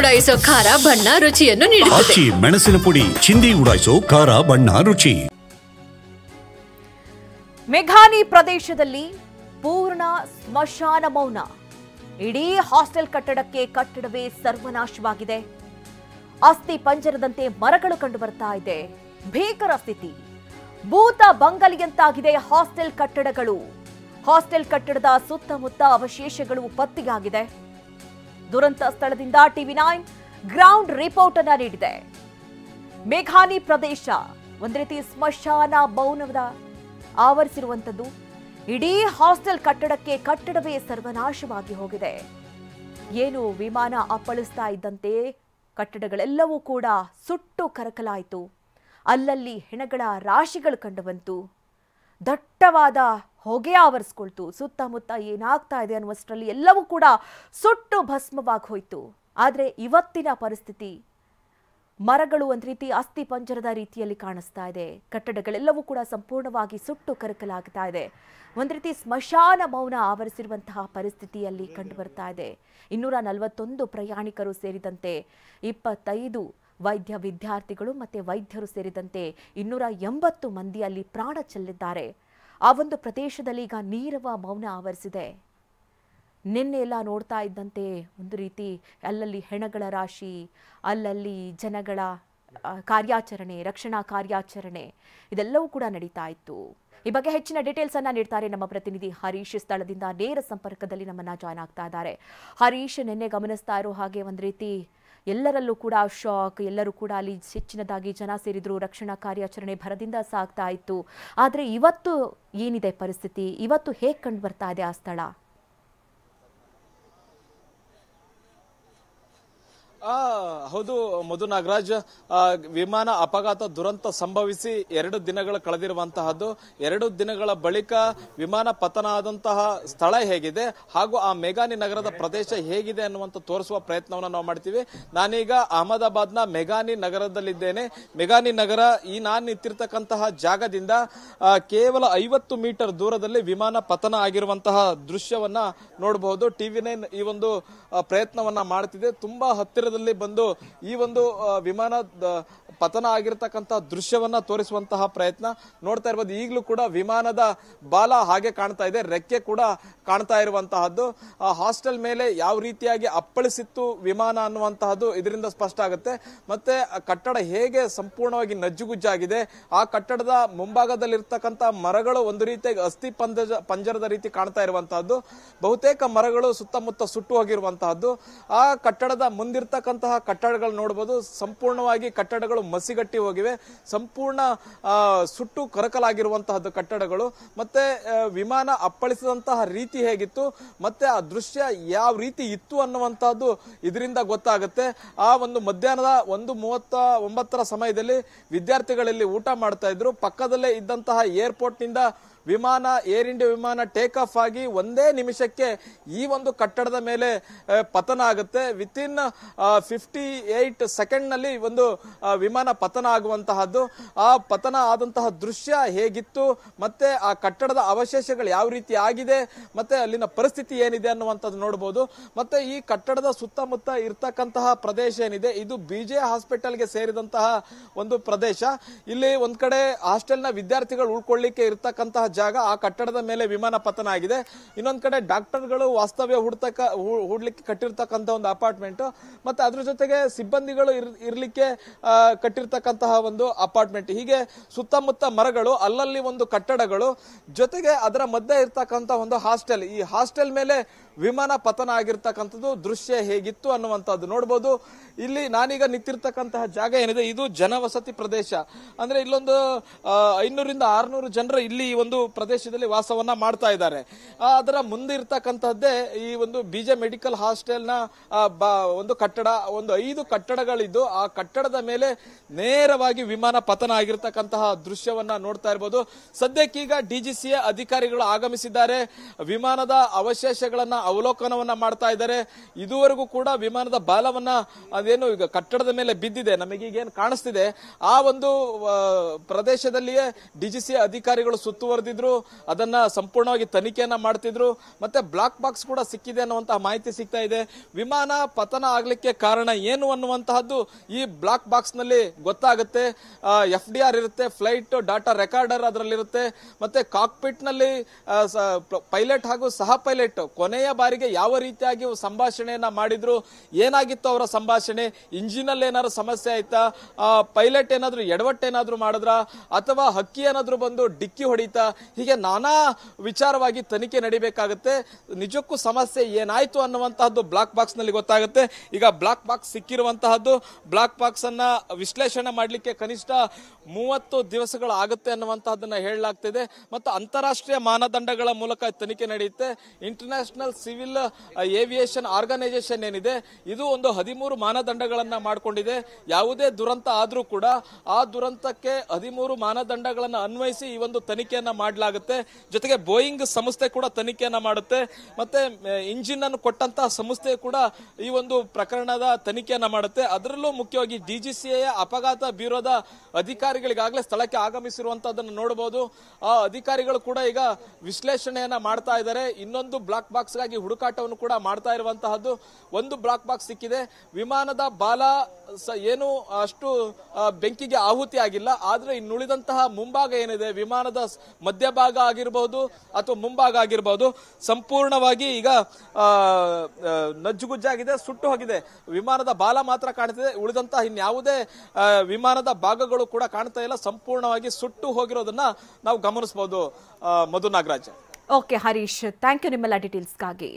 ಉಡಾಯಿಸೋ ಖಾರ ಬಣ್ಣ ರುಚಿಯನ್ನು ನೀಡುತ್ತದೆ. ಮೆಣಸಿನ ಪುಡಿ ಚಿಂದಿ ಉಡಾಯಿಸೋ ಖಾರ ಬಣ್ಣ ರುಚಿ. ಮೇಘಾನಿ ಪ್ರದೇಶದಲ್ಲಿ ಪೂರ್ಣ ಸ್ಮಶಾನ ಮೌನ. ಇಡೀ ಹಾಸ್ಟೆಲ್ ಕಟ್ಟಡವೇ ಸರ್ವನಾಶವಾಗಿದೆ. ಅಸ್ಥಿ ಪಂಜರದಂತೆ ಮರಗಳು ಕಂಡು ಬರ್ತಾ ಇದೆ. ಭೀಕರ ಸ್ಥಿತಿ. ಭೂತ ಬಂಗಲಿಯಂತಾಗಿದೆ ಹಾಸ್ಟೆಲ್ ಕಟ್ಟಡಗಳು. ಹಾಸ್ಟೆಲ್ ಕಟ್ಟಡದ ಸುತ್ತಮುತ್ತ ಅವಶೇಷಗಳು ಪತ್ತೆಯಾಗಿದೆ. ದುರಂತ ಸ್ಥಳದಿಂದ ಟಿವಿ9 ಗ್ರೌಂಡ್ ರಿಪೋರ್ಟ್ ಅನ್ನ ನೀಡಿದೆ. ಮೇಘಾನಿ ಪ್ರದೇಶ ಒಂದು ರೀತಿ ಸ್ಮಶಾನ ಮೌನದ ಆವರಿಸಿರುವಂತದ್ದು. ಇಡೀ ಹಾಸ್ಟೆಲ್ ಕಟ್ಟಡವೇ ಸರ್ವನಾಶವಾಗಿ ಹೋಗಿದೆ. ಏನು ವಿಮಾನ ಅಪ್ಪಳಿಸ್ತಾ ಇದ್ದಂತೆ ಕಟ್ಟಡಗಳೆಲ್ಲವೂ ಕೂಡ ಸುಟ್ಟು ಕರಕಲಾಯಿತು. ಅಲ್ಲಲ್ಲಿ ಹೆಣಗಳ ರಾಶಿಗಳು ಕಂಡುಬಂತು. ದಟ್ಟವಾದ ಹೊಗೆ ಆವರಿಸ್ಕೊಳ್ತು. ಸುತ್ತಮುತ್ತ ಏನಾಗ್ತಾ ಇದೆ ಅನ್ನುವಷ್ಟರಲ್ಲಿ ಎಲ್ಲವೂ ಕೂಡ ಸುಟ್ಟು ಭಸ್ಮವಾಗಿ ಹೋಯಿತು. ಆದರೆ ಇವತ್ತಿನ ಪರಿಸ್ಥಿತಿ, ಮರಗಳು ಒಂದು ರೀತಿ ಅಸ್ಥಿ ಪಂಜರದ ರೀತಿಯಲ್ಲಿ ಕಾಣಿಸ್ತಾ ಇದೆ. ಕಟ್ಟಡಗಳೆಲ್ಲವೂ ಕೂಡ ಸಂಪೂರ್ಣವಾಗಿ ಸುಟ್ಟು ಕರಕಲಾಗ್ತಾ ಇದೆ. ಒಂದು ರೀತಿ ಸ್ಮಶಾನ ಮೌನ ಆವರಿಸಿರುವಂತಹ ಪರಿಸ್ಥಿತಿಯಲ್ಲಿ ಕಂಡು ಬರ್ತಾ ಇದೆ. 241 ಪ್ರಯಾಣಿಕರು ಸೇರಿದಂತೆ 25 ವೈದ್ಯ ವಿದ್ಯಾರ್ಥಿಗಳು ಮತ್ತು ವೈದ್ಯರು ಸೇರಿದಂತೆ 280 ಮಂದಿ ಅಲ್ಲಿ ಪ್ರಾಣ ಚೆಲ್ಲಿದ್ದಾರೆ. ಆ ಒಂದು ಪ್ರದೇಶದಲ್ಲಿ ಈಗ ನೀರವ ಮೌನ ಆವರಿಸಿದೆ. ನಿನ್ನೆ ಎಲ್ಲ ನೋಡ್ತಾ ಇದ್ದಂತೆ ಒಂದು ರೀತಿ ಅಲ್ಲಲ್ಲಿ ಹೆಣಗಳ ರಾಶಿ, ಅಲ್ಲಲ್ಲಿ ಜನಗಳ ಕಾರ್ಯಾಚರಣೆ, ರಕ್ಷಣಾ ಕಾರ್ಯಾಚರಣೆ ಇದೆಲ್ಲವೂ ಕೂಡ ನಡೀತಾ ಇತ್ತು. ಈ ಬಗ್ಗೆ ಹೆಚ್ಚಿನ ಡೀಟೇಲ್ಸ್ ಅನ್ನ ನೀಡ್ತಾರೆ ನಮ್ಮ ಪ್ರತಿನಿಧಿ ಹರೀಶ್. ಸ್ಥಳದಿಂದ ನೇರ ಸಂಪರ್ಕದಲ್ಲಿ ನಮ್ಮನ್ನ ಜಾಯ್ನ್ ಆಗ್ತಾ ಇದ್ದಾರೆ. ಹರೀಶ್, ನಿನ್ನೆ ಗಮನಿಸ್ತಾ ಇರೋ ಹಾಗೆ ಒಂದು ರೀತಿ ಎಲ್ಲರಲ್ಲೂ ಕೂಡ ಶಾಕ್. ಎಲ್ಲರೂ ಕೂಡ ಅಲ್ಲಿ ಹೆಚ್ಚಿನದಾಗಿ ಜನ ಸೇರಿದ್ರು. ರಕ್ಷಣಾ ಕಾರ್ಯಾಚರಣೆ ಭರದಿಂದ ಸಾಗ್ತಾ ಇತ್ತು. ಆದರೆ ಇವತ್ತು ಏನಿದೆ ಪರಿಸ್ಥಿತಿ? ಇವತ್ತು ಹೇಗೆ ಕಂಡು ಬರ್ತಾ ಇದೆ ಆ ಸ್ಥಳ? ಹೌದು ಮಧು ನಾಗರಾಜ್, ವಿಮಾನ ಅಪಘಾತ ದುರಂತ ಸಂಭವಿಸಿ 2 ದಿನಗಳು ಕಳೆದಿರುವಂತಹದ್ದು. 2 ದಿನಗಳ ಬಳಿಕ ವಿಮಾನ ಪತನ ಆದಂತಹ ಸ್ಥಳ ಹೇಗಿದೆ ಹಾಗೂ ಆ ಮೇಘಾನಿ ನಗರದ ಪ್ರದೇಶ ಹೇಗಿದೆ ಅನ್ನುವಂತ ತೋರಿಸುವ ಪ್ರಯತ್ನವನ್ನು ನಾವು ಮಾಡ್ತೀವಿ. ನಾನೀಗ ಅಹಮದಾಬಾದ್ನ ಮೇಘಾನಿ ನಗರದಲ್ಲಿದ್ದೇನೆ. ಮೇಘಾನಿ ನಗರ ನಾನು ನಿಂತಿರ್ತಕ್ಕಂತಹ ಜಾಗದಿಂದ ಕೇವಲ 50 ಮೀಟರ್ ದೂರದಲ್ಲಿ ವಿಮಾನ ಪತನ ಆಗಿರುವಂತಹ ದೃಶ್ಯವನ್ನ ನೋಡಬಹುದು. ಟಿವಿ9 ಈ ಒಂದು ಪ್ರಯತ್ನವನ್ನ ಮಾಡ್ತಿದೆ. ತುಂಬಾ ಹತ್ತಿರದಲ್ಲಿ ಬಂದು ಈ ಒಂದು ವಿಮಾನ ಪತನ ಆಗಿರತಕ್ಕಂತಹ ದೃಶ್ಯವನ್ನ ತೋರಿಸುವಂತಹ ಪ್ರಯತ್ನ ನೋಡ್ತಾ ಇರಬಹುದು. ಈಗಲೂ ಕೂಡ ವಿಮಾನದ ಬಾಲ ಹಾಗೆ ಕಾಣ್ತಾ ಇದೆ, ರೆಕ್ಕೆ ಕೂಡ ಕಾಣ್ತಾ ಇರುವಂತಹದ್ದು. ಹಾಸ್ಟೆಲ್ ಮೇಲೆ ಯಾವ ರೀತಿಯಾಗಿ ಅಪ್ಪಳಿಸಿತ್ತು ವಿಮಾನ ಅನ್ನುವಂತಹದ್ದು ಇದರಿಂದ ಸ್ಪಷ್ಟ ಆಗುತ್ತೆ. ಮತ್ತೆ ಕಟ್ಟಡ ಹೇಗೆ ಸಂಪೂರ್ಣವಾಗಿ ನಜ್ಜುಗುಜ್ಜಾಗಿದೆ. ಆ ಕಟ್ಟಡದ ಮುಂಭಾಗದಲ್ಲಿರ್ತಕ್ಕಂತಹ ಮರಗಳು ಒಂದು ರೀತಿಯಾಗಿ ಅಸ್ಥಿ ಪಂಜರದ ರೀತಿ ಕಾಣ್ತಾ ಇರುವಂತಹದ್ದು. ಬಹುತೇಕ ಮರಗಳು ಸುತ್ತಮುತ್ತ ಸುಟ್ಟು ಹೋಗಿರುವಂತಹದ್ದು. ಆ ಕಟ್ಟಡದ ಮುಂದಿರ್ತಕ್ಕಂತಹ ಕಟ್ಟಡಗಳು ನೋಡಬಹುದು, ಸಂಪೂರ್ಣವಾಗಿ ಕಟ್ಟಡಗಳು ಮಸಿಗಟ್ಟಿ ಹೋಗಿವೆ. ಸಂಪೂರ್ಣ ಸುಟ್ಟು ಕರಕಲಾಗಿರುವಂತಹದ್ದು ಕಟ್ಟಡಗಳು. ಮತ್ತೆ ವಿಮಾನ ಅಪ್ಪಳಿಸಿದಂತಹ ರೀತಿ ಹೇಗಿತ್ತು ಮತ್ತೆ ಆ ದೃಶ್ಯ ಯಾವ ರೀತಿ ಇತ್ತು ಅನ್ನುವಂತಹದ್ದು ಇದರಿಂದ ಗೊತ್ತಾಗುತ್ತೆ. ಆ ಒಂದು ಮಧ್ಯಾಹ್ನದ 1:39 ಸಮಯದಲ್ಲಿ ವಿದ್ಯಾರ್ಥಿಗಳಲ್ಲಿ ಊಟ ಮಾಡ್ತಾ ಇದ್ರು. ಪಕ್ಕದಲ್ಲೇ ಇದ್ದಂತಹ ಏರ್ಪೋರ್ಟ್ ನಿಂದ ವಿಮಾನ, ಏರ್ ಇಂಡಿಯಾ ವಿಮಾನ ಟೇಕ್ ಆಫ್ ಆಗಿ 1 ನಿಮಿಷಕ್ಕೆ ಈ ಒಂದು ಕಟ್ಟಡದ ಮೇಲೆ ಪತನ ಆಗುತ್ತೆ. ವಿತಿನ್ 58 ಸೆಕೆಂಡ್ ನಲ್ಲಿ ಒಂದು ವಿಮಾನ ಪತನ ಆಗುವಂತಹದ್ದು. ಆ ಪತನ ಆದಂತಹ ದೃಶ್ಯ ಹೇಗಿತ್ತು ಮತ್ತೆ ಆ ಕಟ್ಟಡದ ಅವಶೇಷಗಳು ಯಾವ ರೀತಿ ಆಗಿದೆ ಮತ್ತೆ ಅಲ್ಲಿನ ಪರಿಸ್ಥಿತಿ ಏನಿದೆ ಅನ್ನುವಂಥದ್ದು ನೋಡಬಹುದು. ಮತ್ತೆ ಈ ಕಟ್ಟಡದ ಸುತ್ತಮುತ್ತ ಇರ್ತಕ್ಕಂತಹ ಪ್ರದೇಶ ಏನಿದೆ ಇದು BJ ಹಾಸ್ಪಿಟಲ್ಗೆ ಸೇರಿದಂತಹ ಒಂದು ಪ್ರದೇಶ. ಇಲ್ಲಿ ಒಂದ್ ಕಡೆ ಹಾಸ್ಟೆಲ್ ನ ವಿದ್ಯಾರ್ಥಿಗಳು ಉಳ್ಕೊಳ್ಳಿಕ್ಕೆ ಇರ್ತಕ್ಕಂತಹ ಜಾಗ, ಆ ಕಟ್ಟಡದ ಮೇಲೆ ವಿಮಾನ ಪತನ ಆಗಿದೆ. ಇನ್ನೊಂದ್ ಕಡೆ ಡಾಕ್ಟರ್ಗಳು ವಾಸ್ತವ್ಯ ಹೂಡ್ಲಿಕ್ಕೆ ಕಟ್ಟಿರ್ತಕ್ಕಂಥ ಒಂದು ಅಪಾರ್ಟ್ಮೆಂಟ್, ಮತ್ತೆ ಅದ್ರ ಜೊತೆಗೆ ಸಿಬ್ಬಂದಿಗಳು ಇರ್ಲಿಕ್ಕೆ ಕಟ್ಟಿರ್ತಕ್ಕಂತಹ ಒಂದು ಅಪಾರ್ಟ್ಮೆಂಟ್. ಹೀಗೆ ಸುತ್ತಮುತ್ತ ಮರಗಳು, ಅಲ್ಲಲ್ಲಿ ಒಂದು ಕಟ್ಟಡಗಳು, ಜೊತೆಗೆ ಅದರ ಮಧ್ಯೆ ಇರ್ತಕ್ಕಂಥ ಒಂದು ಹಾಸ್ಟೆಲ್. ಈ ಹಾಸ್ಟೆಲ್ ಮೇಲೆ ವಿಮಾನ ಪತನ ಆಗಿರ್ತಕ್ಕಂಥದ್ದು ದೃಶ್ಯ ಹೇಗಿತ್ತು ಅನ್ನುವಂಥದ್ದು ನೋಡಬಹುದು. ಇಲ್ಲಿ ನಾನೀಗ ನಿಂತಿರ್ತಕ್ಕಂತಹ ಜಾಗ ಏನಿದೆ ಇದು ಜನವಸತಿ ಪ್ರದೇಶ. ಅಂದ್ರೆ ಇಲ್ಲೊಂದು 500ರಿಂದ 600 ಜನರು ಇಲ್ಲಿ ಒಂದು ಪ್ರದೇಶದಲ್ಲಿ ವಾಸವನ್ನ ಮಾಡ್ತಾ ಇದ್ದಾರೆ. ಅದರ ಮುಂದೆ ಇರ್ತಕ್ಕಂಥದ್ದೇ ಈ ಒಂದು BJ ಮೆಡಿಕಲ್ ಹಾಸ್ಟೆಲ್ ನ ಒಂದು ಕಟ್ಟಡ. ಒಂದು 5 ಕಟ್ಟಡಗಳಿದ್ದು ಆ ಕಟ್ಟಡದ ಮೇಲೆ ನೇರವಾಗಿ ವಿಮಾನ ಪತನ ಆಗಿರ್ತಕ್ಕಂತಹ ದೃಶ್ಯವನ್ನ ನೋಡ್ತಾ ಇರಬಹುದು. ಸದ್ಯಕ್ಕೀಗ DGCA ಅಧಿಕಾರಿಗಳು ಆಗಮಿಸಿದ್ದಾರೆ. ವಿಮಾನದ ಅವಶೇಷಗಳನ್ನ ಅವಲೋಕನವನ್ನ ಮಾಡ್ತಾ ಇದ್ದಾರೆ. ಇದುವರೆಗೂ ಕೂಡ ವಿಮಾನದ ಬಾಲವನ್ನ ಅದೇನು ಈಗ ಕಟ್ಟಡದ ಮೇಲೆ ಬಿದ್ದಿದೆ, ನಮಗೀಗೇನು ಕಾಣಿಸ್ತಿದೆ ಆ ಒಂದು ಪ್ರದೇಶದಲ್ಲಿಯೇ ಡಿಜಿಸಿ ಅಧಿಕಾರಿಗಳು ಸುತ್ತುವರೆದಿದ್ರು, ಅದನ್ನ ಸಂಪೂರ್ಣವಾಗಿ ತನಿಖೆಯನ್ನ ಮಾಡ್ತಿದ್ರು. ಮತ್ತೆ ಬ್ಲಾಕ್ ಬಾಕ್ಸ್ ಕೂಡ ಸಿಕ್ಕಿದೆ ಅನ್ನುವಂತಹ ಮಾಹಿತಿ ಸಿಗ್ತಾ ಇದೆ. ವಿಮಾನ ಪತನ ಆಗ್ಲಿಕ್ಕೆ ಕಾರಣ ಏನು ಅನ್ನುವಂತಹದ್ದು ಈ ಬ್ಲಾಕ್ ಬಾಕ್ಸ್ ನಲ್ಲಿ ಗೊತ್ತಾಗುತ್ತೆ. FDR ಇರುತ್ತೆ, ಫ್ಲೈಟ್ ಡಾಟಾ ರೆಕಾರ್ಡರ್ ಅದರಲ್ಲಿರುತ್ತೆ. ಮತ್ತೆ ಕಾಕ್ಪಿಟ್ ನಲ್ಲಿ ಪೈಲಟ್ ಹಾಗೂ ಸಹ ಪೈಲಟ್ ಕೊನೆಯ ಬಾರಿಗೆ ಯಾವ ರೀತಿಯಾಗಿ ಸಂಭಾಷಣೆಯನ್ನ ಮಾಡಿದ್ರು, ಏನಾಗಿತ್ತು ಅವರ ಸಂಭಾಷಣೆ, ಇಂಜಿನ್ ಅಲ್ಲಿ ಏನಾದ್ರು ಸಮಸ್ಯೆ ಆಯ್ತಾ, ಪೈಲಟ್ ಏನಾದ್ರು ಎಡವಟ್ಟೇನಾದ್ರು ಮಾಡಿದ್ರ ಅಥವಾ ಹಕ್ಕಿ ಏನಾದ್ರು ಬಂದು ಡಿಕ್ಕಿ ಹೊಡಿತಾ, ಹೀಗೆ ನಾನಾ ವಿಚಾರವಾಗಿ ತನಿಖೆ ನಡಿಬೇಕಾಗುತ್ತೆ. ನಿಜಕ್ಕೂ ಸಮಸ್ಯೆ ಏನಾಯ್ತು ಅನ್ನುವಂತಹದ್ದು ಬ್ಲಾಕ್ ಬಾಕ್ಸ್ ನಲ್ಲಿ ಗೊತ್ತಾಗುತ್ತೆ. ಈಗ ಬ್ಲಾಕ್ ಬಾಕ್ಸ್ ಸಿಕ್ಕಿರುವಂತಹದ್ದು, ಬ್ಲಾಕ್ ಬಾಕ್ಸ್ ಅನ್ನ ವಿಶ್ಲೇಷಣೆ ಮಾಡಲಿಕ್ಕೆ ಕನಿಷ್ಠ 30 ದಿವಸಗಳು ಆಗುತ್ತೆ ಅನ್ನುವಂತಹದನ್ನ ಹೇಳಲಾಗ್ತಿದೆ. ಮತ್ತು ಅಂತಾರಾಷ್ಟ್ರೀಯ ಮಾನದಂಡಗಳ ಮೂಲಕ ತನಿಖೆ ನಡೆಯುತ್ತೆ. ಇಂಟರ್ನ್ಯಾಷನಲ್ ಸಿವಿಲ್ ಏವಿಯೇಷನ್ ಆರ್ಗನೈಸೇಷನ್ ಏನಿದೆ ಇದು ಒಂದು 13 ಮಾನದಂಡಗಳನ್ನ ಮಾಡಿಕೊಂಡಿದೆ. ಯಾವುದೇ ದುರಂತ ಆದ್ರೂ ಕೂಡ ಆ ದುರಂತಕ್ಕೆ 13 ಮಾನದಂಡಗಳನ್ನ ಅನ್ವಯಿಸಿ ಈ ಒಂದು ತನಿಖೆಯನ್ನ ಮಾಡಲಾಗುತ್ತೆ. ಜೊತೆಗೆ ಬೋಯಿಂಗ್ ಸಂಸ್ಥೆ ಕೂಡ ತನಿಖೆಯನ್ನ ಮಾಡುತ್ತೆ. ಮತ್ತೆ ಇಂಜಿನ್ ಅನ್ನು ಕೊಟ್ಟಂತಹ ಸಂಸ್ಥೆ ಕೂಡ ಈ ಒಂದು ಪ್ರಕರಣದ ತನಿಖೆಯನ್ನ ಮಾಡುತ್ತೆ. ಅದರಲ್ಲೂ ಮುಖ್ಯವಾಗಿ DGCA ಅಪಘಾತ ಬ್ಯೂರೋದ ಅಧಿಕಾರಿಗಳಿಗಾಗಲೇ ಸ್ಥಳಕ್ಕೆ ಆಗಮಿಸಿರುವಂತಹದನ್ನು ನೋಡಬಹುದು. ಆ ಅಧಿಕಾರಿಗಳು ಕೂಡ ಈಗ ವಿಶ್ಲೇಷಣೆಯನ್ನ ಮಾಡ್ತಾ ಇದ್ದಾರೆ. ಇನ್ನೊಂದು ಬ್ಲಾಕ್ ಬಾಕ್ಸ್ ಗಾಗಿ ಹುಡುಕಾಟವನ್ನು ಕೂಡ ಮಾಡ್ತಾ ಇರುವಂತಹದ್ದು. ಒಂದು ಬ್ಲಾಕ್ ಬಾಕ್ಸ್ ಸಿಕ್ಕಿದೆ. ವಿಮಾನದ ಬಾಲ ಏನು ಅಷ್ಟು ಬೆಂಕಿಗೆ ಆಹುತಿ ಆಗಿಲ್ಲ, ಆದ್ರೆ ಇನ್ನುಳಿದಂತಹ ಮುಂಭಾಗ ಏನಿದೆ, ವಿಮಾನದ ಮಧ್ಯಭಾಗ ಆಗಿರಬಹುದು ಅಥವಾ ಮುಂಭಾಗ ಆಗಿರಬಹುದು, ಸಂಪೂರ್ಣವಾಗಿ ಈಗ ನಜ್ಜುಗುಜ್ಜಾಗಿದೆ, ಸುಟ್ಟು ಹೋಗಿದೆ. ವಿಮಾನದ ಬಾಲ ಮಾತ್ರ ಕಾಣ್ತಿದೆ, ಉಳಿದಂತಹ ಇನ್ಯಾವುದೇ ವಿಮಾನದ ಭಾಗಗಳು ಕೂಡ ಕಾಣ್ತಾ ಇಲ್ಲ. ಸಂಪೂರ್ಣವಾಗಿ ಸುಟ್ಟು ಹೋಗಿರೋದನ್ನ ನಾವು ಗಮನಿಸಬಹುದು. Madhu Nagaraj. Okay Harish, thank you ನಿಮ್ಮೆಲ್ಲ ಡೀಟೇಲ್ಸ್ಗಾಗಿ.